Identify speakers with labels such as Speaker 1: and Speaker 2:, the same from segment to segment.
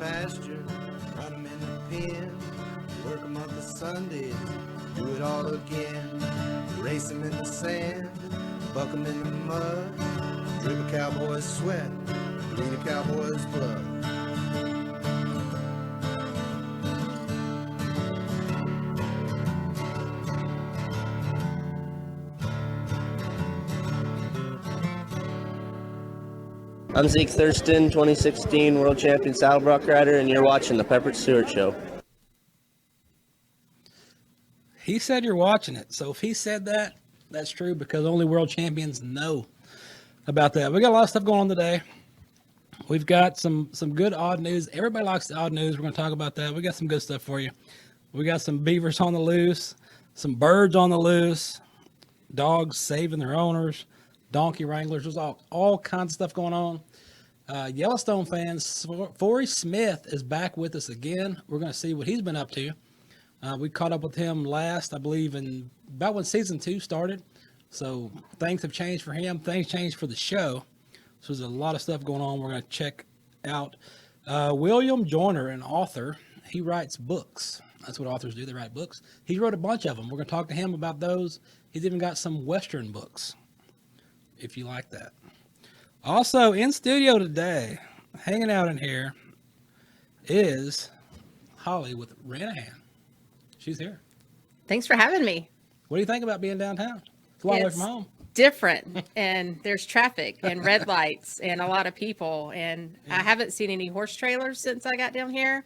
Speaker 1: pasture, run them in the pen, work them up the Sundays, do it all again. Race them in the sand, buck them in the mud, drip a cowboy's sweat, bleed a cowboy's blood.
Speaker 2: I'm Zeke Thurston, 2016 World Champion Saddlebrock Rider, and you're watching the Peppered Stewart Show.
Speaker 3: He said you're watching it. So if he said that, that's true because only world champions know about that. We got a lot of stuff going on today. We've got some good odd news. Everybody likes the odd news. We're going to talk about that. We got some good stuff for you. We got some beavers on the loose, some birds on the loose, dogs saving their owners, donkey wranglers. There's all kinds of stuff going on. Yellowstone fans, Forrie Smith is back with us again. We're going to see what he's been up to. We caught up with him last, I believe, in about when season 2 started. So things have changed for him. Things changed for the show. So there's a lot of stuff going on. We're going to check out Willian Joyner, an author. He writes books. That's what authors do. They write books. He wrote a bunch of them. We're going to talk to him about those. He's even got some Western books, if you like that. Also in studio today, hanging out in here, is Holly with Ranahan. She's here.
Speaker 4: Thanks for having me.
Speaker 3: What do you think about being downtown? It's a long way from home.
Speaker 4: Different, and there's traffic and red lights and a lot of people, and I haven't seen any horse trailers since I got down here,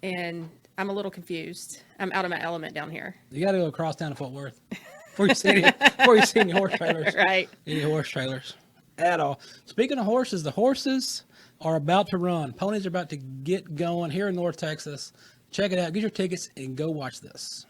Speaker 4: and I'm a little confused. I'm out of my element down here.
Speaker 3: You got to go across town to Fort Worth before you see any horse trailers.
Speaker 4: Right.
Speaker 3: Any horse trailers at all. Speaking of horses, the horses are about to run. Ponies are about to get going here in North Texas. Check it out. Get your tickets and go watch this.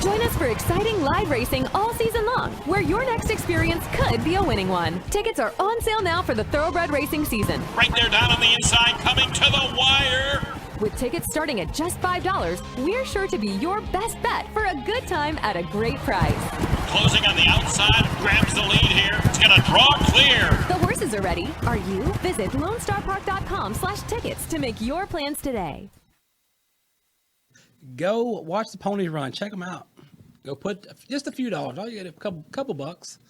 Speaker 5: Join us for exciting live racing all season long, where your next experience could be a winning one. Tickets are on sale now for the thoroughbred racing season.
Speaker 6: Right there down on the inside, coming to the wire.
Speaker 5: With tickets starting at just $5, we're sure to be your best bet for a good time at a great price.
Speaker 6: Closing on the outside, grabs the lead here. It's going to draw clear.
Speaker 5: The horses are ready. Are you? Visit LoneStarPark.com/tickets to make your plans today.
Speaker 3: Go watch the ponies run. Check them out. Go put just a few dollars. All you get a couple bucks.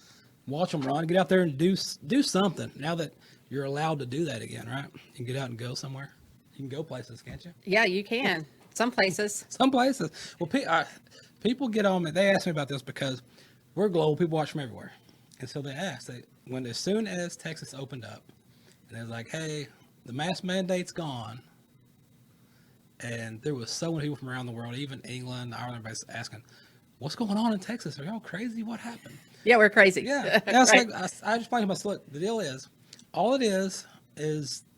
Speaker 3: Watch them run. Get out there and do something. Now that you're allowed to do that again, right? You can get out and go somewhere. You can go places, can't you?
Speaker 4: Yeah, you can. Some places.
Speaker 3: Some places. Well, people get on me. They ask me about this because we're global. People watch from everywhere. And so they ask, as soon as Texas opened up, and they're like, hey, the mask mandate's gone. And there was so many people from around the world, even England, Ireland, everybody's asking, what's going on in Texas? Are y'all crazy? What happened?
Speaker 4: Yeah, we're crazy.
Speaker 3: Yeah.
Speaker 4: Right.
Speaker 3: Like, I just explained to myself, look, the deal is, all it is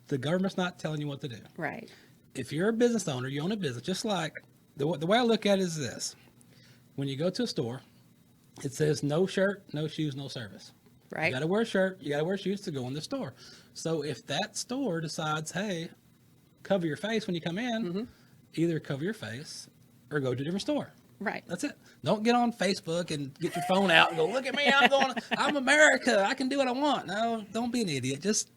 Speaker 3: the government's not telling you what to do.
Speaker 4: Right.
Speaker 3: If you're a business owner, you own a business, just like the way I look at it is this. When you go to a store, it says no shirt, no shoes, no service.
Speaker 4: Right.
Speaker 3: You got to wear a shirt, you got to wear shoes to go in the store. So if that store decides, hey, cover your face when you come in, either cover your face or go to a different store.
Speaker 4: Right.
Speaker 3: That's it. Don't get on Facebook and get your phone out and go, look at me, I'm America. I can do what I want. No, don't be an idiot. Just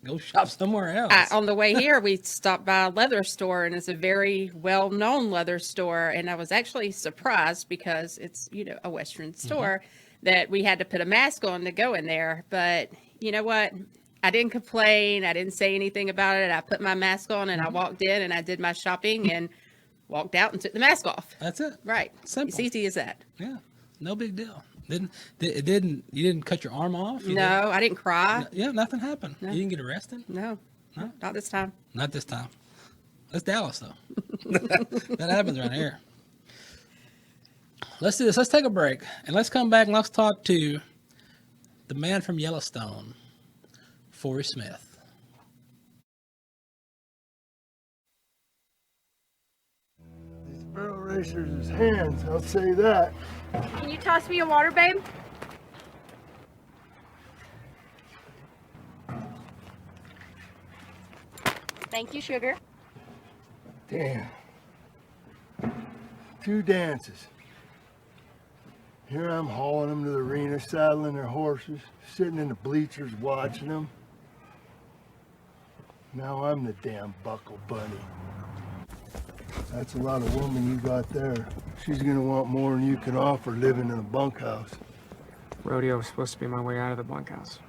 Speaker 3: go shop somewhere else.
Speaker 4: On the way here, we stopped by a leather store, and it's a very well-known leather store. And I was actually surprised because it's, a Western store that we had to put a mask on to go in there. But you know what? I didn't complain. I didn't say anything about it. I put my mask on and I walked in and I did my shopping and walked out and took the mask off.
Speaker 3: That's it.
Speaker 4: Right.
Speaker 3: Simple.
Speaker 4: It's easy as that.
Speaker 3: Yeah. No big deal. You didn't cut your arm off?
Speaker 4: I didn't cry.
Speaker 3: Yeah, nothing happened.
Speaker 4: No.
Speaker 3: You didn't get arrested?
Speaker 4: No, not this time.
Speaker 3: Not this time. That's Dallas, though. That happens right here. Let's do this. Let's take a break. And let's come back and let's talk to the man from Yellowstone, Forrie Smith.
Speaker 7: These barrel racers is hands, I'll say that.
Speaker 8: Can you toss me a water, babe? Thank you, sugar.
Speaker 7: Damn. 2 dances. Here I'm hauling them to the arena, saddling their horses, sitting in the bleachers watching them. Now I'm the damn buckle bunny. That's a lot of woman you got there. She's gonna want more than you can offer living in a bunkhouse.
Speaker 9: Rodeo was supposed to be my way out of the bunkhouse.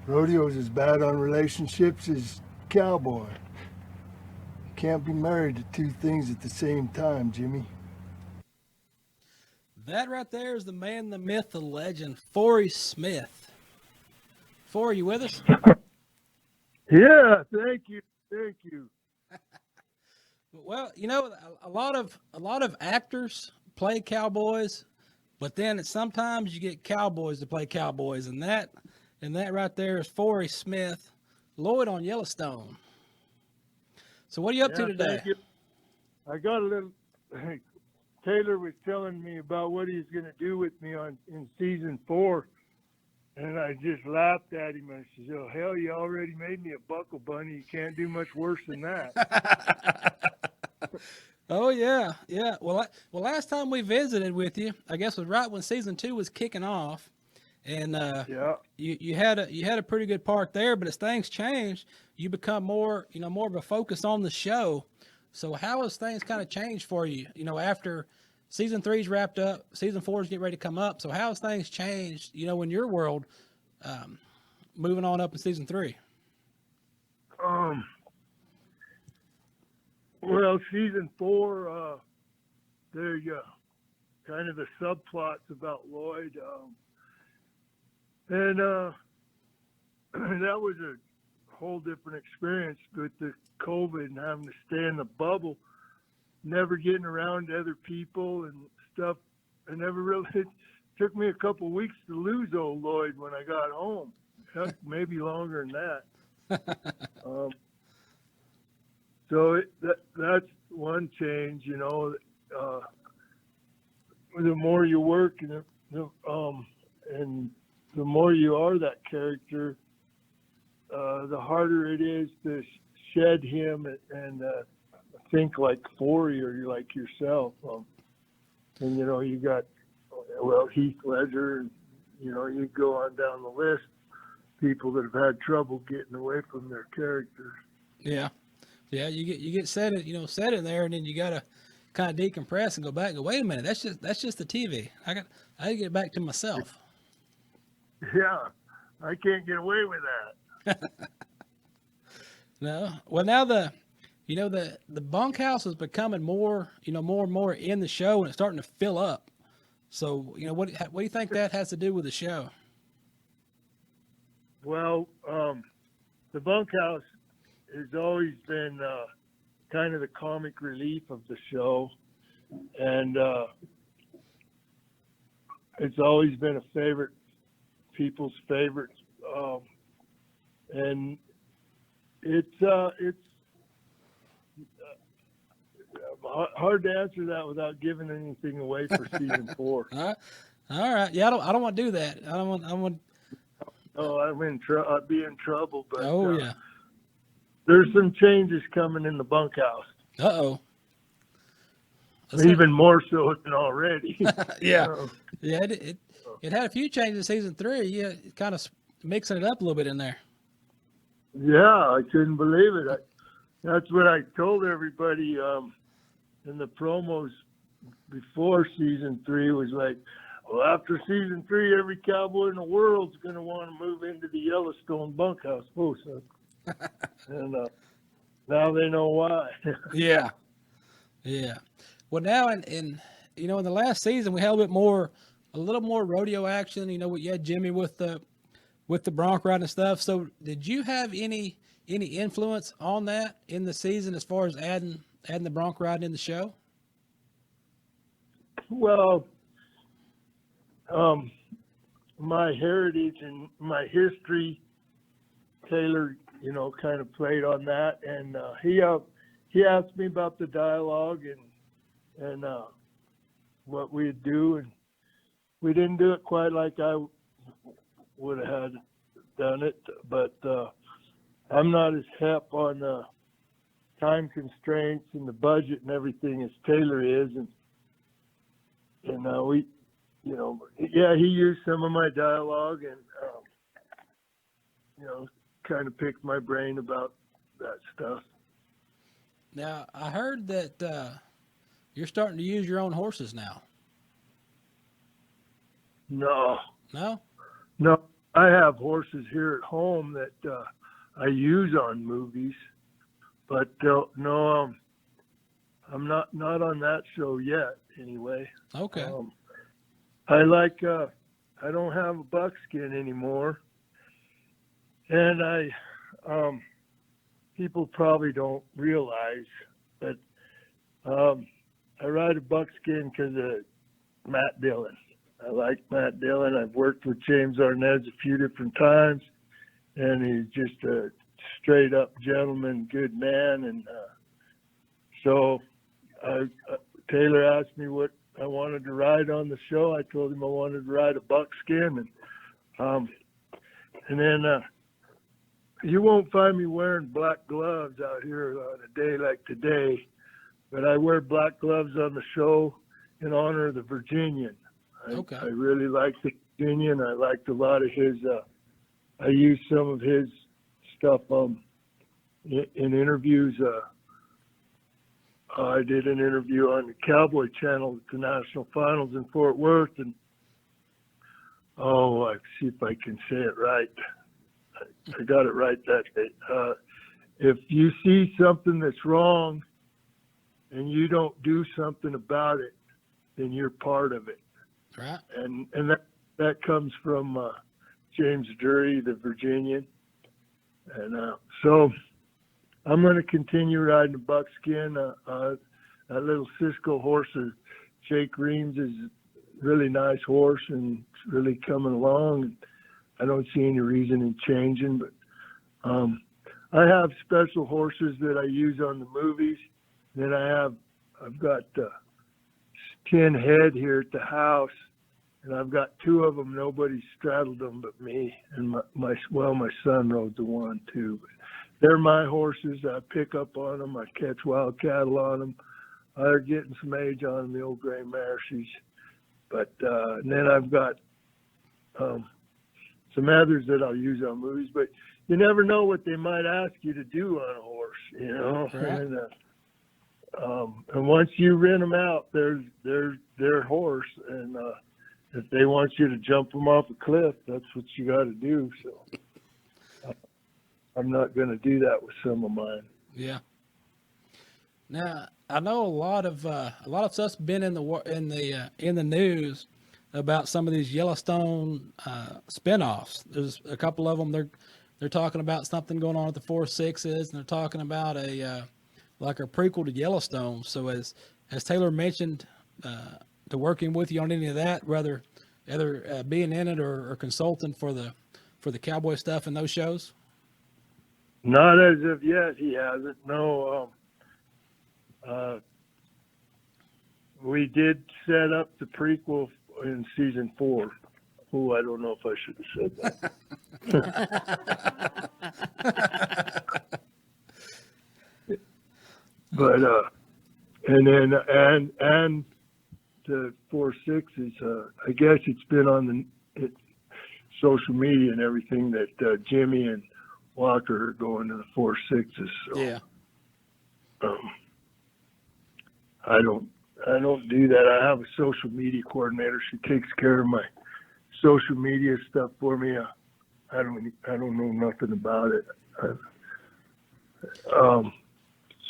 Speaker 7: Rodeo's as bad on relationships as Cowboy. You can't be married to two things at the same time, Jimmy.
Speaker 3: That right there is the man, the myth, the legend, Forrie Smith. Forrie, you with us?
Speaker 7: Yeah, thank you. Thank you.
Speaker 3: Well, you know, a lot of actors play cowboys, but then sometimes you get cowboys to play cowboys, and that right there is Forrie Smith, Lloyd on Yellowstone. So what are you up to today?
Speaker 7: Thank you. I got a little. Taylor was telling me about what he's going to do with me in season 4, and I just laughed at him. I said, "Oh hell, you already made me a buckle bunny. You can't do much worse than that."
Speaker 3: Oh yeah, yeah. Well, last time we visited with you, I guess was right when season 2 was kicking off, and you had a pretty good part there. But as things changed, you become more of a focus on the show. So how has things kind of changed for you? You know, after season 3's wrapped up, season 4's getting ready to come up. So how has things changed? You know, in your world, moving on up in season 3.
Speaker 7: Well, season 4, there you go. Kind of the subplots about Lloyd, and that was a whole different experience with the COVID and having to stay in the bubble, never getting around to other people and stuff. It took me a couple weeks to lose old Lloyd when I got home. Heck, maybe longer than that. So that's one change, you know. The more you work and the more you are that character, the harder it is to shed him and think like Forrie or like yourself. And you know, you got Heath Ledger, and you know, you go on down the list, people that have had trouble getting away from their characters.
Speaker 3: Yeah. Yeah, you get set in there, and then you gotta kind of decompress and go back and go, wait a minute, that's just the TV. I gotta get back to myself.
Speaker 7: Yeah, I can't get away with that.
Speaker 3: No, well now the bunkhouse is becoming more and more in the show, and it's starting to fill up. So what do you think that has to do with the show?
Speaker 7: Well, the bunkhouse has always been kind of the comic relief of the show, and it's always been a favorite, people's favorite, and it's hard to answer that without giving anything away for season 4.
Speaker 3: All right, yeah, I don't want to do that. I want.
Speaker 7: Oh, I'd be in trouble, but
Speaker 3: yeah.
Speaker 7: There's some changes coming in the bunkhouse.
Speaker 3: Uh-oh.
Speaker 7: Even more so than already.
Speaker 3: Yeah. Yeah, it had a few changes in season 3. Yeah, kind of mixing it up a little bit in there.
Speaker 7: Yeah, I couldn't believe it. That's what I told everybody in the promos before season 3 was like, well, after season 3, every cowboy in the world's going to want to move into the Yellowstone bunkhouse. And now they know why.
Speaker 3: Yeah. Well, now in the last season we had a little more rodeo action. You had Jimmy with the bronc riding and stuff. So did you have any influence on that in the season as far as adding the bronc riding in the show?
Speaker 7: Well, my heritage and my history, Taylor, kind of played on that, and he asked me about the dialogue and what we'd do, and we didn't do it quite like I would have had done it, but I'm not as hep on the time constraints and the budget and everything as Taylor is, and and we, yeah, he used some of my dialogue and, kind of picked my brain about that stuff.
Speaker 3: Now, I heard that you're starting to use your own horses now.
Speaker 7: No,
Speaker 3: No?
Speaker 7: I have horses here at home that I use on movies, but no, I'm not on that show yet. Anyway.
Speaker 3: Okay.
Speaker 7: I don't have a buckskin anymore, and people probably don't realize that I ride a buckskin because of Matt Dillon. I like Matt Dillon. I've worked with James Arnez a few different times, and he's just a straight up gentleman, good man. And so Taylor asked me what I wanted to ride on the show. I told him I wanted to ride a buckskin, and then you won't find me wearing black gloves out here on a day like today, but I wear black gloves on the show in honor of the Virginian.
Speaker 3: Okay.
Speaker 7: I really liked the Virginian. I liked a lot of his. I used some of his stuff in interviews. I did an interview on the Cowboy channel at the National Finals in Fort Worth, and I see if I can say it right. I got it right that day. If you see something that's wrong and you don't do something about it, then you're part of it.
Speaker 3: Right.
Speaker 7: And that comes from James Drury, the Virginian. And so I'm going to continue riding a buckskin. That little Cisco horse, Jake Reams, is a really nice horse and it's really coming along. And I don't see any reason in changing, but I have special horses that I use on the movies. Then I've got 10 head here at the house, and I've got 2 of them. Nobody straddled them but me, and my son rode the one too. But they're my horses. I pick up on them. I catch wild cattle on them. They're getting some age on them, the old gray mares. But and then I've got some others that I'll use on movies. But you never know what they might ask you to do on a horse,
Speaker 3: Right.
Speaker 7: And once you rent them out, they're their horse, and if they want you to jump them off a cliff, that's what you got to do. So I'm not going to do that with some of mine.
Speaker 3: Yeah. Now I know a lot of stuff's been in the news about some of these Yellowstone spinoffs. There's a couple of them. They're talking about something going on at the 4-6s, and they're talking about a prequel to Yellowstone. So as Taylor mentioned, to working with you on any of that, whether either being in it or consulting for the Cowboy stuff in those shows.
Speaker 7: Not as of yet, he hasn't. No. We did set up the prequel in season 4. Oh, I don't know if I should have said that. But and then and the 4-6s. I guess it's been on the social media and everything that Jimmy and Walker are going to the 4-6s. So,
Speaker 3: Yeah.
Speaker 7: I don't do that. I have a social media coordinator. She takes care of my social media stuff for me. I don't know nothing about it.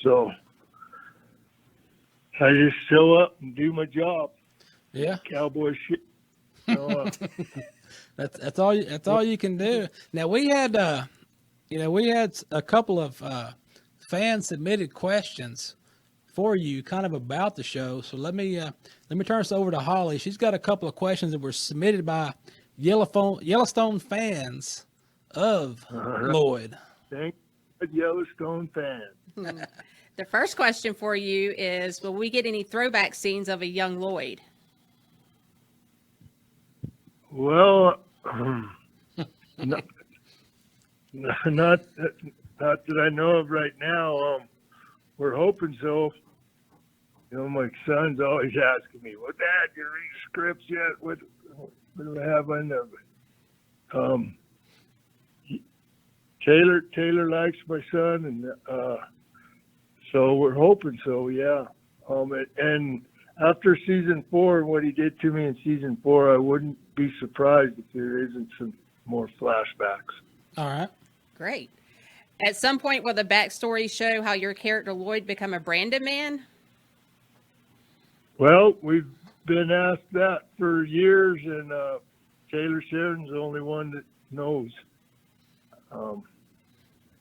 Speaker 7: So I just show up and do my job.
Speaker 3: Yeah.
Speaker 7: Cowboy shit. So,
Speaker 3: That's all you can do. Now we had a couple of fan submitted questions for you, kind of about the show. So let me turn this over to Holly. She's got a couple of questions that were submitted by Yellowstone fans of Lloyd.
Speaker 7: Thank you, Yellowstone fans.
Speaker 4: The first question for you is, will we get any throwback scenes of a young Lloyd?
Speaker 7: Well, not that I know of right now. We're hoping so. my son's always asking me, "Well, Dad, you read scripts yet? What do I have on there?" Taylor likes my son, and so we're hoping so. Yeah. And after season 4, what he did to me in season 4, I wouldn't be surprised if there isn't some more flashbacks.
Speaker 3: All right.
Speaker 4: Great. At some point, will the backstory show how your character Lloyd become a Brandon man?
Speaker 7: Well, we've been asked that for years, and Taylor Sheridan's the only one that knows.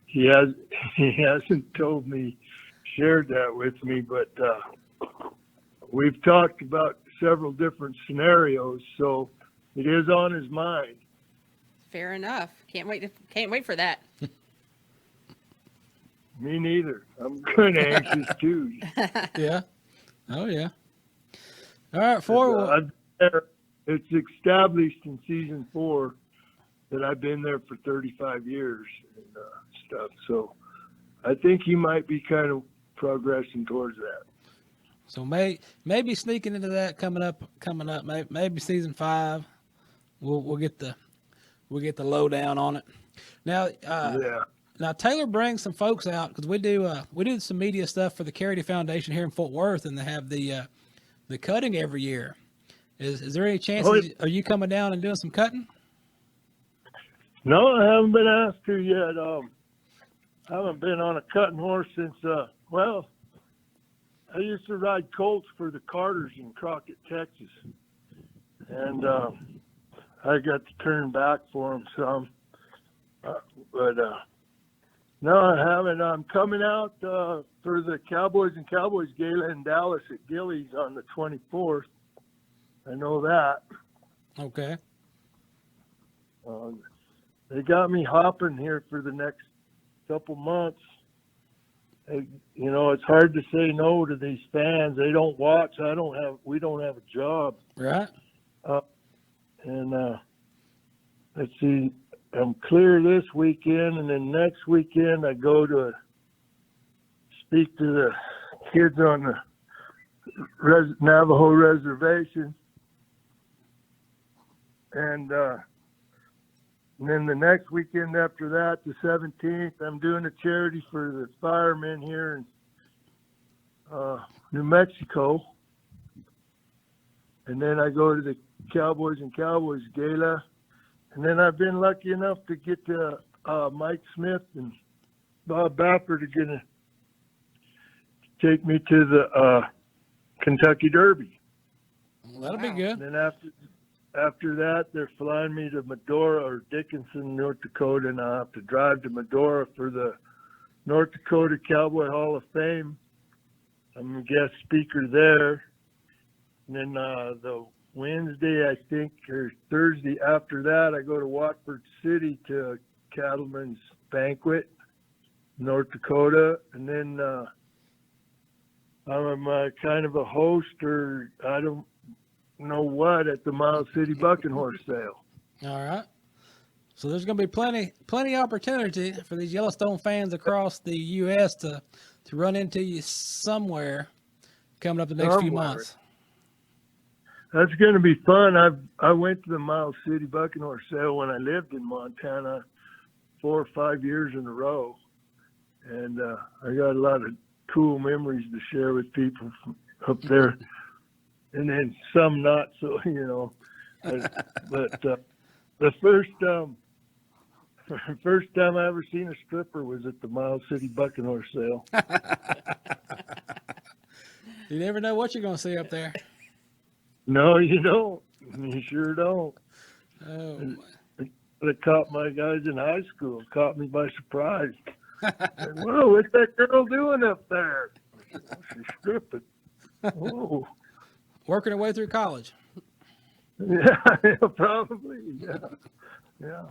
Speaker 7: He hasn't told me, shared that with me, but we've talked about several different scenarios, so it is on his mind.
Speaker 4: Fair enough. Can't wait for that.
Speaker 7: Me neither. I'm kind of anxious too.
Speaker 3: Yeah. Oh yeah. All right, Forrie.
Speaker 7: It's established in season 4 that I've been there for 35 years and stuff. So I think he might be kind of progressing towards that.
Speaker 3: So maybe sneaking into that coming up. Maybe season 5. We'll get the lowdown on it. Now,
Speaker 7: Yeah.
Speaker 3: Now Taylor brings some folks out because we do some media stuff for the Charity Foundation here in Fort Worth, and they have the cutting every year. Is there any chance are you coming down and doing some cutting?
Speaker 7: No, I haven't been asked to yet. I haven't been on a cutting horse since, I used to ride colts for the Carters in Crockett, Texas. And I got to turn back for them some. No, I haven't. I'm coming out for the Cowboys and Cowboys Gala in Dallas at Gillies on the 24th. I know that.
Speaker 3: Okay.
Speaker 7: They got me hopping here for the next couple months. It's hard to say no to these fans. They don't watch. We don't have a job.
Speaker 3: Right.
Speaker 7: Let's see. I'm clear this weekend, and then next weekend I go to speak to the kids on the Navajo reservation. And then the next weekend after that, the 17th, I'm doing a charity for the firemen here in New Mexico. And then I go to the Cowboys and Cowboys Gala. And then I've been lucky enough to get to Mike Smith and Bob Baffer to take me to the Kentucky Derby.
Speaker 3: Well, that'll be good.
Speaker 7: And then after that, they're flying me to Medora or Dickinson, North Dakota, and I'll have to drive to Medora for the North Dakota Cowboy Hall of Fame. I'm a guest speaker there. And then the Wednesday, I think, or Thursday after that, I go to Watford City to Cattleman's Banquet, North Dakota. And then I'm kind of a host, or I don't know what, at the Miles City Bucking Horse Sale.
Speaker 3: All right. So there's going to be plenty opportunity for these Yellowstone fans across the U.S. to run into you somewhere coming up the next few months.
Speaker 7: That's going to be fun. I went to the Miles City Bucking Horse Sale when I lived in Montana 4 or 5 years in a row. And I got a lot of cool memories to share with people from up there. And then some not so, But the first time I ever seen a stripper was at the Miles City Bucking Horse Sale.
Speaker 3: You never know what you're going to see up there.
Speaker 7: No, you don't. You sure don't.
Speaker 3: Oh,
Speaker 7: It caught my guys in high school. It caught me by surprise. Said, whoa, what's that girl doing up there? She's stripping. Whoa.
Speaker 3: Working her way through college.
Speaker 7: Yeah, probably. Yeah.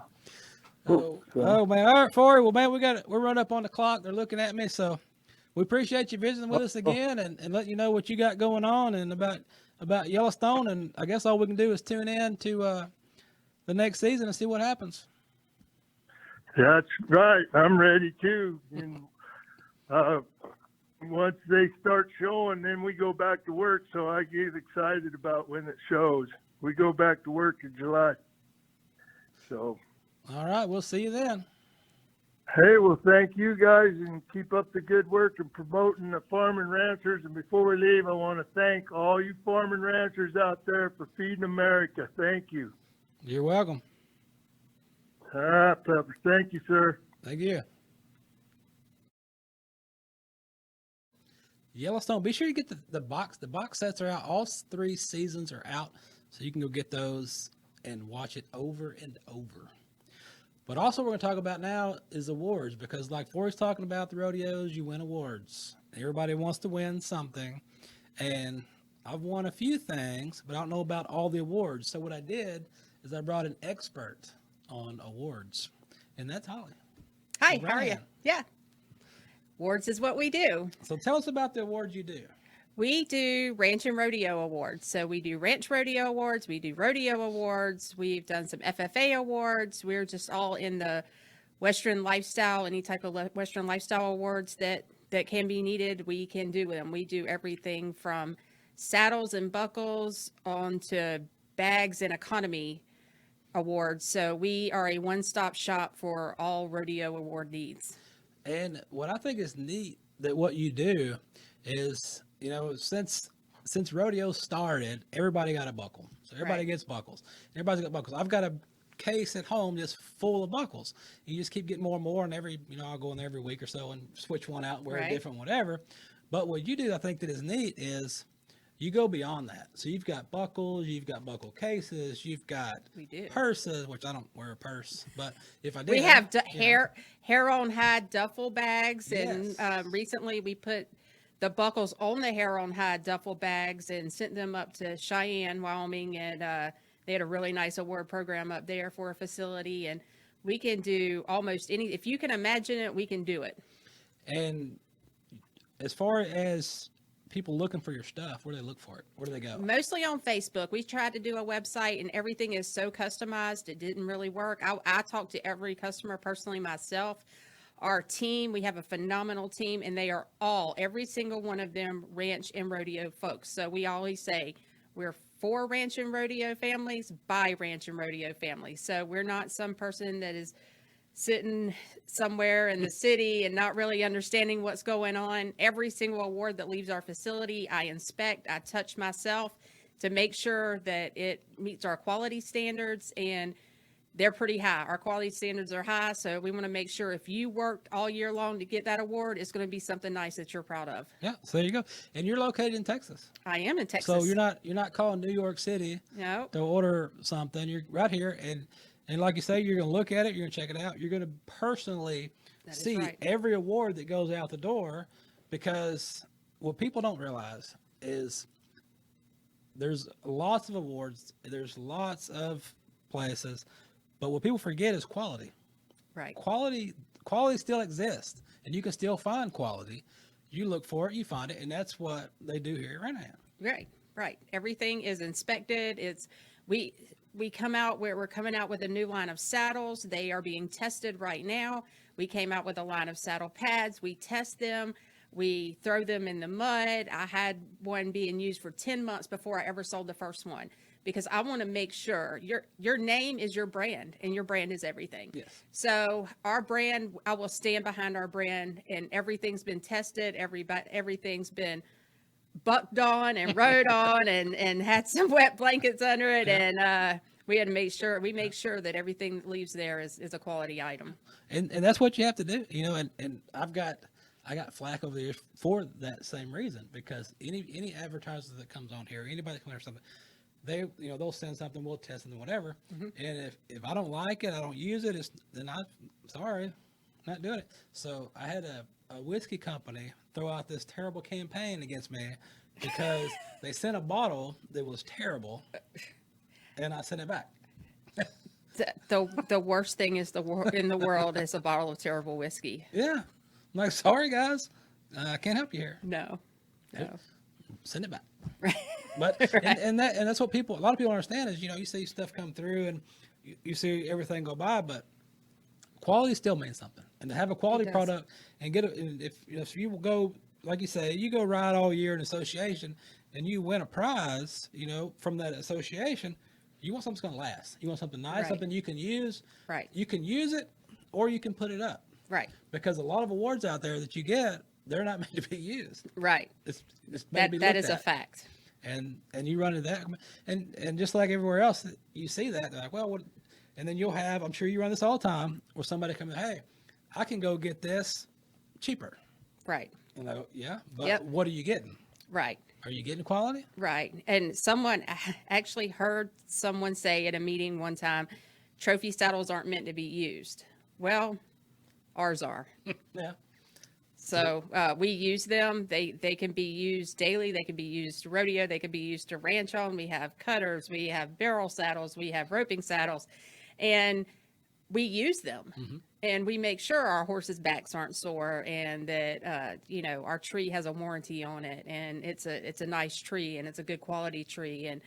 Speaker 3: Oh man. All right, Forrie. Well, man, we're running up on the clock. They're looking at me, so we appreciate you visiting with us again and letting you know what you got going on and about Yellowstone. And I guess all we can do is tune in to the next season and see what happens.
Speaker 7: That's right. I'm ready too. And, once they start showing, then we go back to work. So I get excited about when it shows. We go back to work in July. So.
Speaker 3: All right, we'll see you then.
Speaker 7: Hey, well, thank you guys, and keep up the good work and promoting the farming ranchers. And before we leave, I want to thank all you farming ranchers out there for feeding America. Thank you.
Speaker 3: You're welcome.
Speaker 7: All right, Pepper. Thank you, sir.
Speaker 3: Thank you. Yellowstone, be sure you get the box. The box sets are out. All 3 seasons are out, so you can go get those and watch it over and over. But also we're going to talk about now is awards, because like Forrie's talking about the rodeos, you win awards. Everybody wants to win something. And I've won a few things, but I don't know about all the awards. So what I did is I brought an expert on awards, and that's Holly.
Speaker 4: Hi, how are you? Yeah. Awards is what we do.
Speaker 3: So tell us about the awards you do.
Speaker 4: We do ranch and rodeo awards. So we do ranch rodeo awards. We do rodeo awards. We've done some FFA awards. We're just all in the Western lifestyle, any type of Western lifestyle awards that can be needed. We can do them. We do everything from saddles and buckles on to bags and economy awards. So we are a one-stop shop for all rodeo award needs.
Speaker 3: And what I think is neat that what you do is, you know, since rodeo started, everybody got a buckle. So everybody gets buckles. Everybody's got buckles. I've got a case at home just full of buckles. You just keep getting more and more, and I'll go in there every week or so and switch one out, wear a different whatever. But what you do, I think that is neat, is you go beyond that. So you've got buckles, you've got buckle cases, you've got purses, which I don't wear a purse, but if I did,
Speaker 4: we have hair on hide duffel bags, and recently we put the buckles on the hair on hide duffel bags and sent them up to Cheyenne, Wyoming, and they had a really nice award program up there for a facility, and we can do almost any, if you can imagine it, we can do it.
Speaker 3: And as far as people looking for your stuff, where do they look for it? Where do they go?
Speaker 4: Mostly on Facebook. We tried to do a website, and everything is so customized, it didn't really work. I talked to every customer personally myself. Our team, we have a phenomenal team, and they are every single one of them, ranch and rodeo folks. So we always say we're for ranch and rodeo families, by ranch and rodeo families. So we're not some person that is sitting somewhere in the city and not really understanding what's going on. Every single award that leaves our facility, I inspect, I touch myself to make sure that it meets our quality standards, and they're pretty high. Our quality standards are high, so we want to make sure if you worked all year long to get that award, it's going to be something nice that you're proud of.
Speaker 3: Yeah, so there you go. And you're located in Texas.
Speaker 4: I am in Texas.
Speaker 3: So you're not calling New York City to order something. You're right here, and like you say, you're going to look at it, you're going to check it out, you're going to personally see every award that goes out the door, because what people don't realize is there's lots of awards, there's lots of places, but what people forget is quality.
Speaker 4: Right.
Speaker 3: Quality still exists, and you can still find quality. You look for it, you find it, and that's what they do here at Ranahan.
Speaker 4: Right. Everything is inspected. We're coming out with a new line of saddles. They are being tested right now. We came out with a line of saddle pads. We test them. We throw them in the mud. I had one being used for 10 months before I ever sold the first one, because I want to make sure your name is your brand, and your brand is everything.
Speaker 3: Yes.
Speaker 4: So our brand, I will stand behind our brand, and everything's been tested. Everything's been bucked on and rode on and had some wet blankets under it. And we had to make sure that everything that leaves there is a quality item.
Speaker 3: And that's what you have to do, and I got flack over the years for that same reason, because any advertiser that comes on here, anybody that comes on or something, they'll send something, we'll test something, whatever. Mm-hmm. And if I don't like it, I don't use it, then I'm sorry, not doing it. So I had a whiskey company throw out this terrible campaign against me because they sent a bottle that was terrible, and I sent it back.
Speaker 4: The worst thing in the world is a bottle of terrible whiskey.
Speaker 3: Yeah. I'm like, sorry guys, I can't help you here.
Speaker 4: No.
Speaker 3: Send it back. But and that's what a lot of people understand is, you see stuff come through and you see everything go by, but quality still means something. And to have a quality product and get it, if you will go like you say, you go ride all year in association and you win a prize, from that association, you want something that's going to last. You want something nice,
Speaker 4: Right.
Speaker 3: something you can use.
Speaker 4: Right.
Speaker 3: You can use it or you can put it up.
Speaker 4: Right.
Speaker 3: Because a lot of awards out there that you get, they're not meant to be used.
Speaker 4: Right.
Speaker 3: It's meant to be
Speaker 4: That
Speaker 3: looked
Speaker 4: is a
Speaker 3: at.
Speaker 4: fact.
Speaker 3: And you run into that, and just like everywhere else, you see that, they're like, well, what? And then you'll have, I'm sure you run this all the time, where somebody comes, hey, I can go get this cheaper.
Speaker 4: Right.
Speaker 3: And I go, yeah, but
Speaker 4: Yep.
Speaker 3: what are you getting?
Speaker 4: Right.
Speaker 3: Are you getting quality?
Speaker 4: Right. And someone actually heard someone say at a meeting one time, trophy saddles aren't meant to be used. Well, ours are.
Speaker 3: Yeah.
Speaker 4: So we use them. They can be used daily. They can be used to rodeo. They can be used to ranch on. We have cutters. We have barrel saddles. We have roping saddles. And we use them.
Speaker 3: Mm-hmm.
Speaker 4: And we make sure our horses' backs aren't sore and that, our tree has a warranty on it. And it's a nice tree and it's a good quality tree. And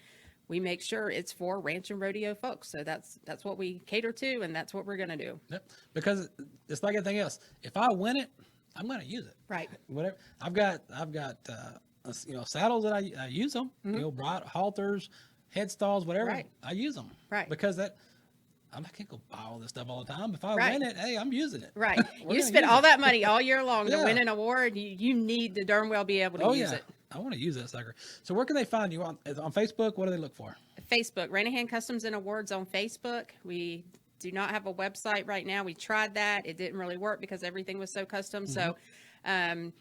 Speaker 4: we make sure it's for ranch and rodeo folks. So that's what we cater to, and that's what we're going to do.
Speaker 3: Yep. Because it's like anything else. If I win it, I'm going to use it.
Speaker 4: Right.
Speaker 3: Whatever. I've got saddles that I use them, bright halters, headstalls, whatever.
Speaker 4: Right.
Speaker 3: I use them.
Speaker 4: Right.
Speaker 3: Because I can't go buy all this stuff all the time. If I
Speaker 4: Right.
Speaker 3: win it, hey, I'm using it.
Speaker 4: Right.
Speaker 3: We're
Speaker 4: You
Speaker 3: gonna
Speaker 4: spend
Speaker 3: use
Speaker 4: all
Speaker 3: it.
Speaker 4: that money all year long to
Speaker 3: Yeah.
Speaker 4: win an award. You need to darn well be able to use it.
Speaker 3: I want to use that sucker. So where can they find you on Facebook? What do they look for?
Speaker 4: Facebook, Ranahan Customs and Awards on Facebook. We do not have a website right now. We tried that. It didn't really work because everything was so custom. So in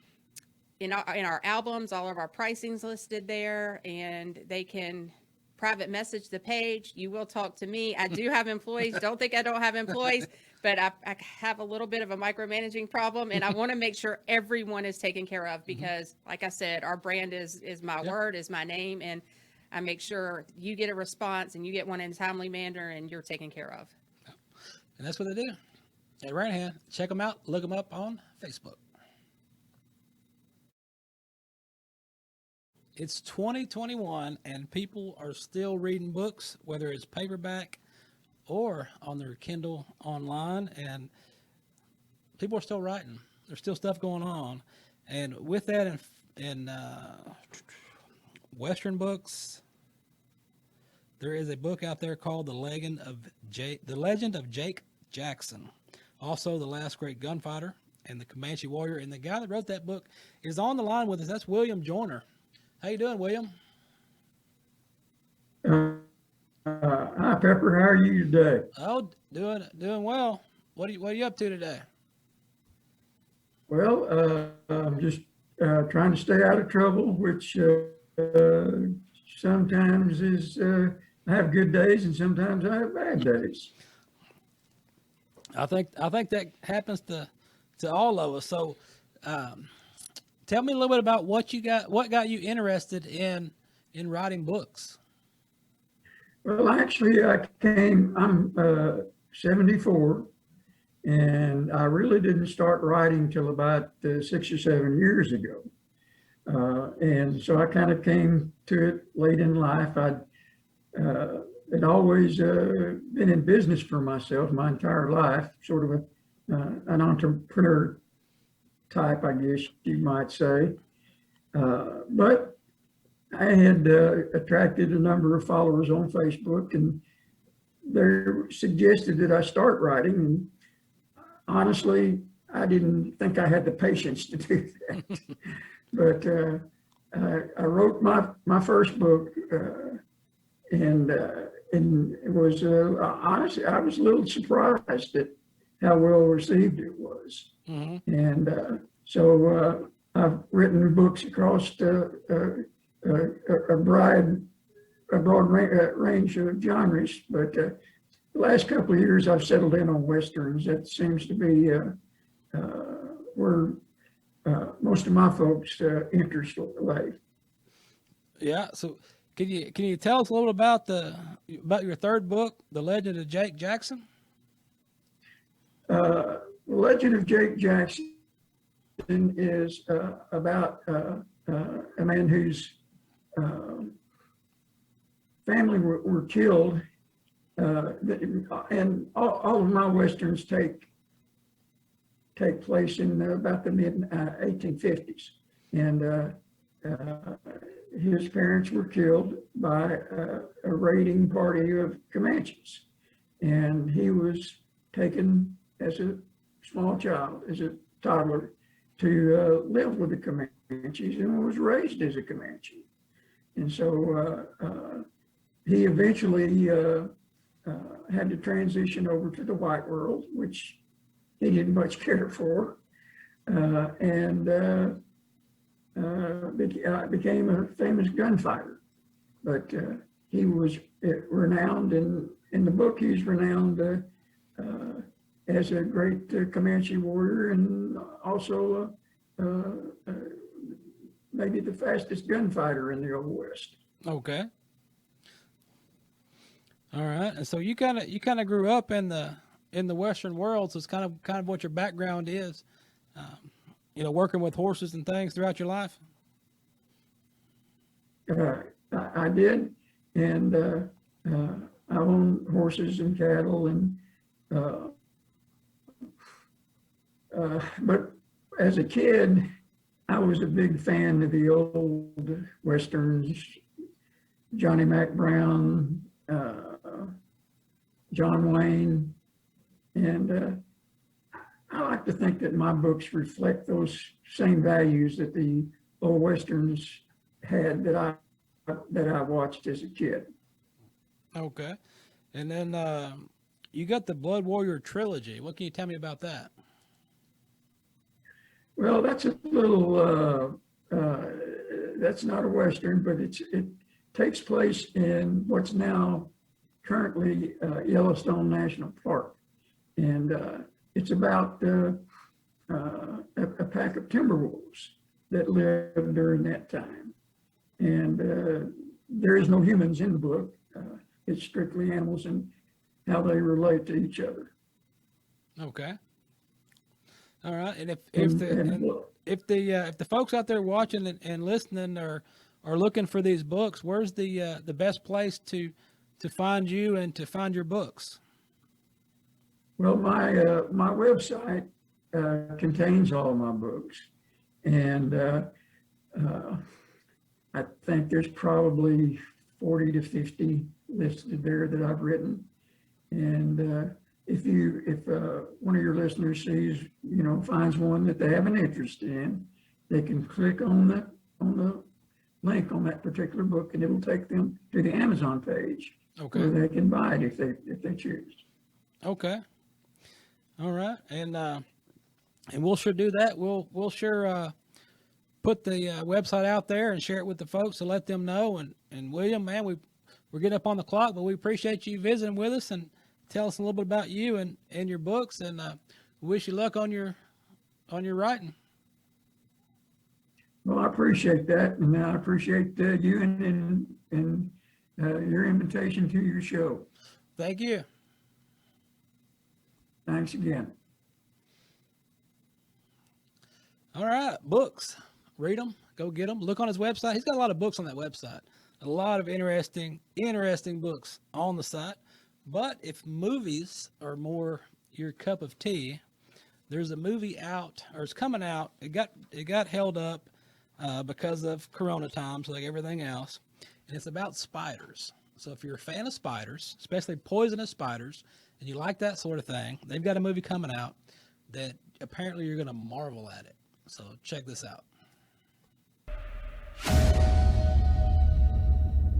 Speaker 4: our albums, all of our pricing's listed there, and they can private message the page. You will talk to me. I do have employees. Don't think I don't have employees, but I have a little bit of a micromanaging problem, and I want to make sure everyone is taken care of because, like I said, our brand is my word, is my name, and I make sure you get a response and you get one in a timely manner and you're taken care of.
Speaker 3: And that's what they do. At Ranahan, check them out. Look them up on Facebook. It's 2021 and people are still reading books, whether it's paperback or on their Kindle online, and people are still writing. There's still stuff going on. And with that in Western books, there is a book out there called The Legend of Jake Jackson. Also, The Last Great Gunfighter and The Comanche Warrior. And the guy that wrote that book is on the line with us. That's William Joyner. How you doing, William?
Speaker 10: Hi, Pepper. How are you today?
Speaker 3: Oh, doing well. What are you up to today?
Speaker 10: Well, I'm just trying to stay out of trouble, which sometimes is I have good days and sometimes I have bad days.
Speaker 3: I think that happens to all of us. So, tell me a little bit about what got you interested in writing books.
Speaker 10: Well, actually, I'm 74, and I really didn't start writing till about 6 or 7 years ago. And so I kind of came to it late in life. I'd always been in business for myself my entire life, sort of an entrepreneur type, I guess you might say. But I had attracted a number of followers on Facebook, and they suggested that I start writing. And honestly, I didn't think I had the patience to do that. But I wrote my first book, and it was honestly, I was a little surprised at how well received it was. Mm-hmm. And so I've written books across a broad range of genres, but the last couple of years I've settled in on Westerns. That seems to be where most of my folks' interest lay.
Speaker 3: Yeah. So can you tell us a little about your third book, The Legend of Jake Jackson?
Speaker 10: The Legend of Jake Jackson is about a man whose family were killed, and all of my Westerns take place in about the mid 1850s. And his parents were killed by a raiding party of Comanches. And he was taken as a small child, as a toddler, to live with the Comanches and was raised as a Comanche. And so he eventually had to transition over to the white world, which he didn't much care for, and became a famous gunfighter. But he was renowned, in the book, he's renowned as a great Comanche warrior, and also maybe the fastest gunfighter in the Old West.
Speaker 3: Okay. All right. And so you kind of grew up in the Western world, so it's kind of what your background is. Working with horses and things throughout your life.
Speaker 10: I did, and I own horses and cattle, and but as a kid, I was a big fan of the old Westerns, Johnny Mac Brown, John Wayne, and I like to think that my books reflect those same values that the old Westerns had that I watched as a kid.
Speaker 3: Okay. And then you got the Blood Warrior trilogy. What can you tell me about that?
Speaker 10: Well, that's a little, that's not a Western, but it takes place in what's now currently Yellowstone National Park. And it's about a pack of timber wolves that lived during that time. And there is no humans in the book. It's strictly animals and how they relate to each other.
Speaker 3: Okay. All right. And if the folks out there watching and listening are looking for these books, where's the best place to find you and to find your books?
Speaker 10: Well, my website contains all of my books, and I think there's probably 40 to 50 listed there that I've written. And if one of your listeners sees, finds one that they have an interest in, they can click on the link on that particular book, and it'll take them to the Amazon page.
Speaker 3: Okay.
Speaker 10: Where they can buy it if they choose.
Speaker 3: Okay. All right. And we'll sure do that. We'll sure put the website out there and share it with the folks to let them know. And William, man, we're getting up on the clock, but we appreciate you visiting with us and tell us a little bit about you and your books, and wish you luck on your writing.
Speaker 10: Well, I appreciate that, and I appreciate you and your invitation to your show.
Speaker 3: Thank you.
Speaker 10: Thanks again.
Speaker 3: All right, books. Read them. Go get them. Look on his website. He's got a lot of books on that website. A lot of interesting books on the site. But if movies are more your cup of tea, there's a movie out, or it's coming out. It got held up because of Corona times, like everything else. And it's about spiders. So if you're a fan of spiders, especially poisonous spiders, and you like that sort of thing, they've got a movie coming out that apparently you're going to marvel at it. So check this out.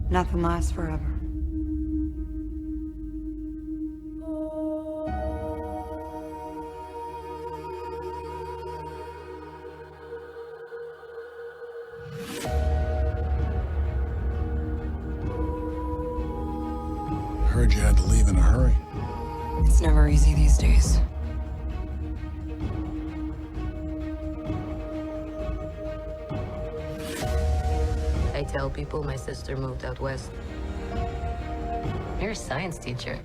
Speaker 11: Nothing lasts forever.
Speaker 12: Heard you had to leave in a hurry.
Speaker 11: It's never easy these days.
Speaker 13: I tell people my sister moved out west. You're a science teacher.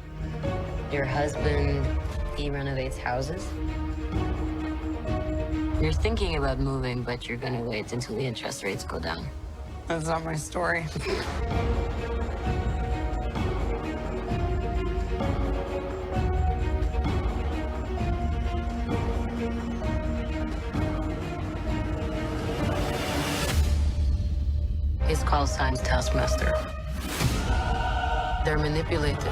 Speaker 13: Your husband, he renovates houses. You're thinking about moving, but you're gonna wait until the interest rates go down.
Speaker 11: That's not my story.
Speaker 13: His call sign's Taskmaster. They're manipulated.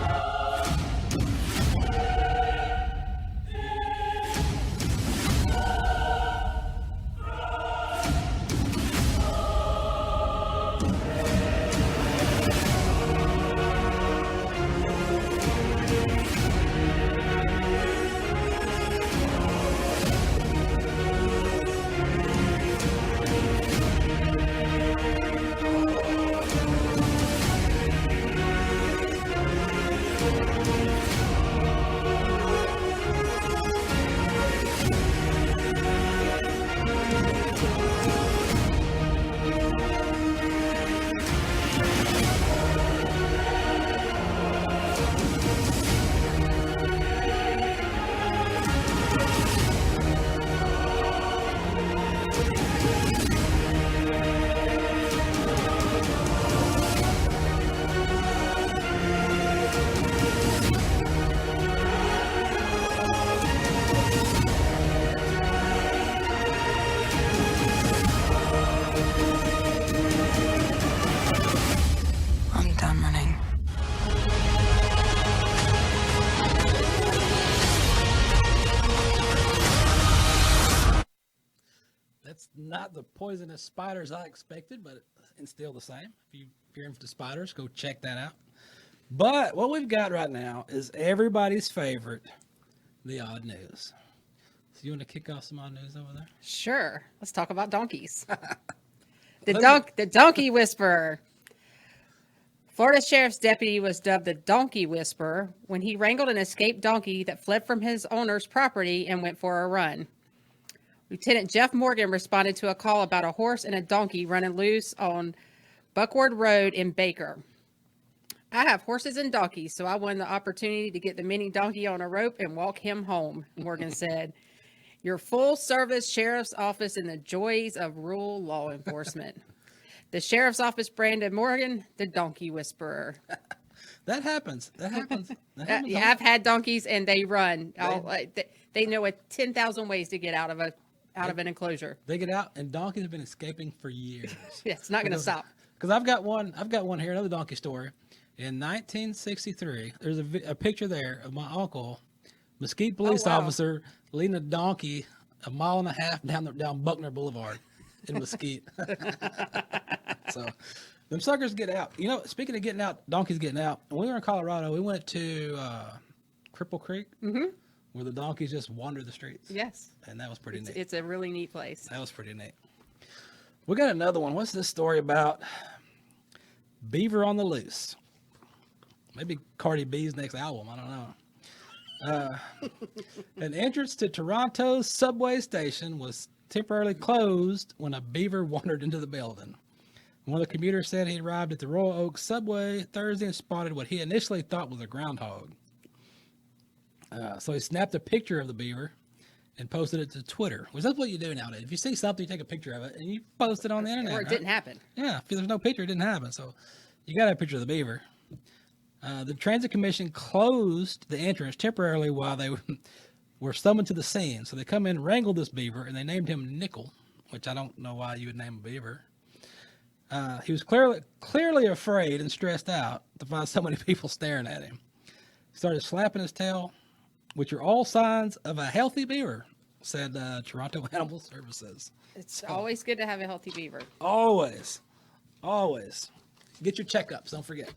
Speaker 11: I'm done running.
Speaker 3: That's not the poisonous spiders I expected, but it's still the same. If you're into spiders, go check that out. But what we've got right now is everybody's favorite, the odd news. So you want to kick off some odd news over there?
Speaker 4: Sure. Let's talk about donkeys. The donkey whisperer. Florida Sheriff's deputy was dubbed the Donkey Whisperer when he wrangled an escaped donkey that fled from his owner's property and went for a run. Lieutenant Jeff Morgan responded to a call about a horse and a donkey running loose on Buckward Road in Baker. I have horses and donkeys, so I won the opportunity to get the mini donkey on a rope and walk him home, Morgan said. Your full-service sheriff's office in the joys of rural law enforcement. The sheriff's office branded Morgan the Donkey Whisperer.
Speaker 3: That happens.
Speaker 4: Yeah, I've had donkeys and they run. They know 10,000 ways to get out of an enclosure.
Speaker 3: They get out, and donkeys have been escaping for years.
Speaker 4: Yeah, it's not going to stop.
Speaker 3: Because I've got one here, another donkey story. In 1963, there's a picture there of my uncle, Mesquite police officer, leading a donkey 1.5 miles down Buckner Boulevard in Mesquite. So them suckers get out. You know, speaking of getting out, donkeys getting out. When we were in Colorado, we went to Cripple Creek, where the donkeys just wander the streets.
Speaker 4: Yes.
Speaker 3: And that was pretty neat.
Speaker 4: It's a really neat place.
Speaker 3: That was pretty neat. We got another one. What's this story about? Beaver on the loose. Maybe Cardi B's next album. I don't know. An entrance to Toronto's subway station was temporarily closed when a beaver wandered into the building. One of the commuters said he arrived at the Royal Oak subway Thursday and spotted what he initially thought was a groundhog. So he snapped a picture of the beaver and posted it to Twitter, which that's what you do nowadays. If you see something, you take a picture of it and you post it on the internet.
Speaker 4: Or it didn't happen.
Speaker 3: Yeah, if there's no picture, it didn't happen. So you got to have a picture of the beaver. The Transit Commission closed the entrance temporarily while they were summoned to the scene. So they come in, wrangled this beaver, and they named him Nickel, which I don't know why you would name a beaver. He was clearly afraid and stressed out to find so many people staring at him. He started slapping his tail, which are all signs of a healthy beaver, said Toronto Animal Services.
Speaker 4: It's always good to have a healthy beaver.
Speaker 3: Always. Get your checkups, don't forget.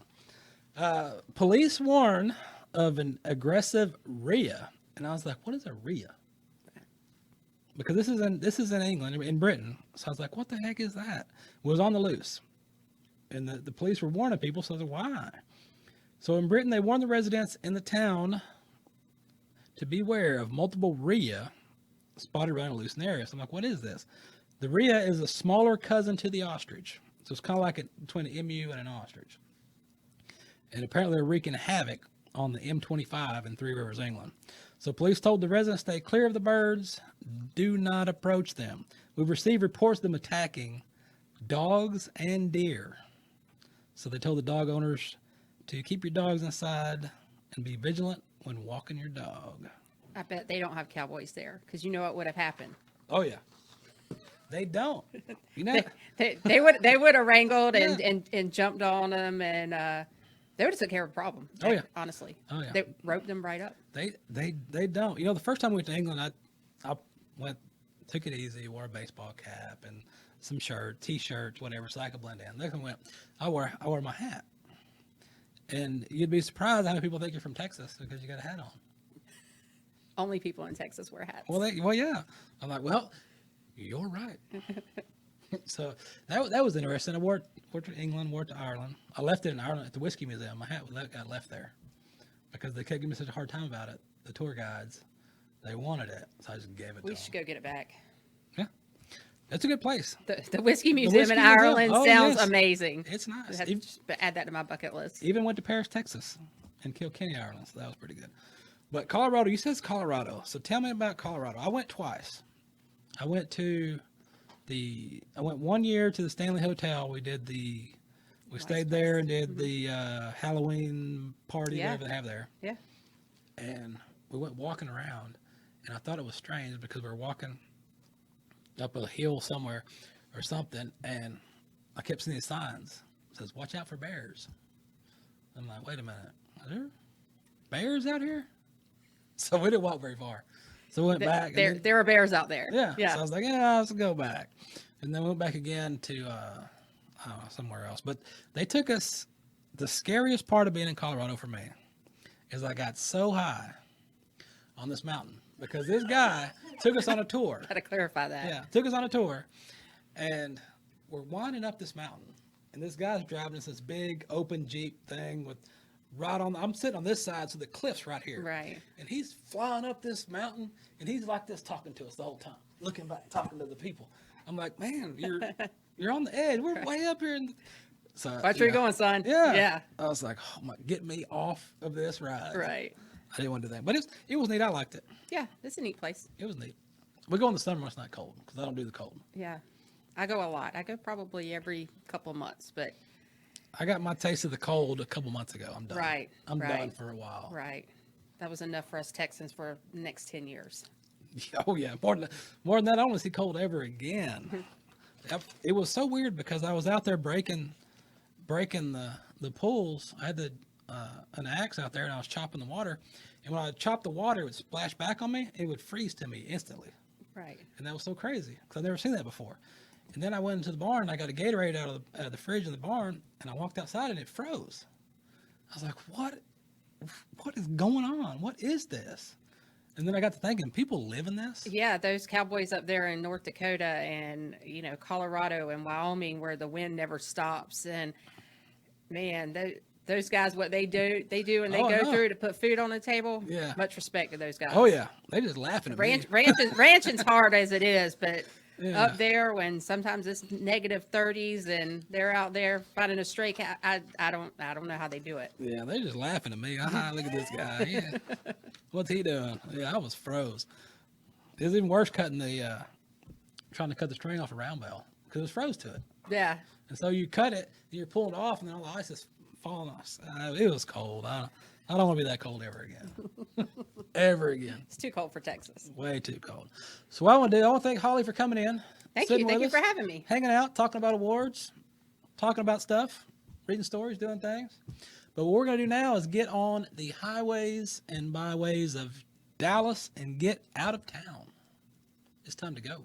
Speaker 3: Police warn of an aggressive rhea. And I was like, what is a rhea? Because this is in England, in Britain. So I was like, what the heck is that? It was on the loose. And the police were warning people, so I was like, why? So in Britain, they warned the residents in the town to beware of multiple rhea spotted around a loose area. So I'm like, what is this? The rhea is a smaller cousin to the ostrich. So it's kind of like between an emu and an ostrich. And apparently they're wreaking havoc on the M25 in Three Rivers, England. So police told the residents stay clear of the birds. Do not approach them. We've received reports of them attacking dogs and deer. So they told the dog owners to keep your dogs inside and be vigilant when walking your dog.
Speaker 4: I bet they don't have cowboys there because you know what would have happened.
Speaker 3: Oh, yeah. They don't. You know,
Speaker 4: They would have wrangled and jumped on them, and they would have took care of the problem.
Speaker 3: Oh, yeah.
Speaker 4: Honestly.
Speaker 3: Oh, yeah.
Speaker 4: They roped them right up.
Speaker 3: They don't. You know, the first time we went to England, I took it easy, wore a baseball cap and some t-shirts, whatever, so I could blend in. Then I wore my hat. And you'd be surprised how many people think you're from Texas because you got a hat on.
Speaker 4: Only people in Texas wear hats.
Speaker 3: Well, yeah. I'm like, well, you're right. So that was interesting. I wore it to England, wore it to Ireland. I left it in Ireland at the Whiskey Museum. My hat got left there because they kept giving me such a hard time about it. The tour guides, they wanted it, so I just gave it to them.
Speaker 4: We should go get it back.
Speaker 3: Yeah. It's a good place.
Speaker 4: The Whiskey Museum in Ireland sounds amazing.
Speaker 3: It's nice.
Speaker 4: I have to add that to my bucket list.
Speaker 3: Even went to Paris, Texas, and Kilkenny, Ireland, so that was pretty good. But Colorado, you said it's Colorado, so tell me about Colorado. I went twice. I went 1 year to the Stanley Hotel. We stayed there and did the Halloween party, whatever they have there.
Speaker 4: Yeah.
Speaker 3: And we went walking around, and I thought it was strange because we were walking up a hill somewhere or something, and I kept seeing these signs. It says, "Watch out for bears." I'm like, wait a minute, are there bears out here? So we didn't walk very far. So we went back.
Speaker 4: There are bears out there.
Speaker 3: Yeah. So I was like, let's go back. And then we went back again to, I don't know, somewhere else. But they took us, the scariest part of being in Colorado for me is I got so high on this mountain because this guy took us on a tour.
Speaker 4: Got to clarify that.
Speaker 3: Yeah, took us on a tour. And we're winding up this mountain. And this guy's driving us this big open Jeep thing with I'm sitting on this side, so the cliff's right here.
Speaker 4: Right.
Speaker 3: And he's flying up this mountain, and he's like this talking to us the whole time, looking back, talking to the people. I'm like, man, you're on the edge. We're way up here. So
Speaker 4: watch where you're going, son.
Speaker 3: Yeah.
Speaker 4: Yeah.
Speaker 3: I was like, oh my, get me off of this ride.
Speaker 4: Right.
Speaker 3: I didn't want to do that, but it was neat. I liked it.
Speaker 4: Yeah, it's a neat place.
Speaker 3: It was neat. We go in the summer when it's not cold because I don't do the cold.
Speaker 4: Yeah, I go a lot. I go probably every couple of months, but.
Speaker 3: I got my taste of the cold a couple months ago. I'm done.
Speaker 4: Right.
Speaker 3: I'm done for a while.
Speaker 4: Right. That was enough for us Texans for the next 10 years.
Speaker 3: Oh, yeah. More than that, I don't want to see cold ever again. It was so weird because I was out there breaking the pools. I had an axe out there, and I was chopping the water. And when I chopped the water, it would splash back on me. It would freeze to me instantly.
Speaker 4: Right.
Speaker 3: And that was so crazy because I've never seen that before. And then I went into the barn, and I got a Gatorade out of the fridge in the barn, and I walked outside, and it froze. I was like, what is going on? What is this? And then I got to thinking, people live in this?
Speaker 4: Yeah, those cowboys up there in North Dakota and, Colorado and Wyoming where the wind never stops. And, man, those guys, what they do and they go through to put food on the table.
Speaker 3: Yeah.
Speaker 4: Much respect to those guys.
Speaker 3: Oh, yeah. They just laughing at me.
Speaker 4: Ranching's hard as it is, but... Yeah. Up there when sometimes it's negative 30s and they're out there finding a stray cat, I don't know how they do it.
Speaker 3: Yeah, they're just laughing at me. Look at this guy. Yeah. What's he doing? Yeah, I was froze. It was even worse trying to cut the string off a round bell because it was froze to it.
Speaker 4: Yeah.
Speaker 3: And so you cut it, and you're pulling it off, and then all the ice is falling off. It was cold. I don't want to be that cold ever again. Ever again.
Speaker 4: It's too cold for Texas.
Speaker 3: Way too cold. So what I want to thank Holly for coming in.
Speaker 4: Thank you for having me.
Speaker 3: Hanging out, talking about awards, talking about stuff, reading stories, doing things. But what we're going to do now is get on the highways and byways of Dallas and get out of town. It's time to go.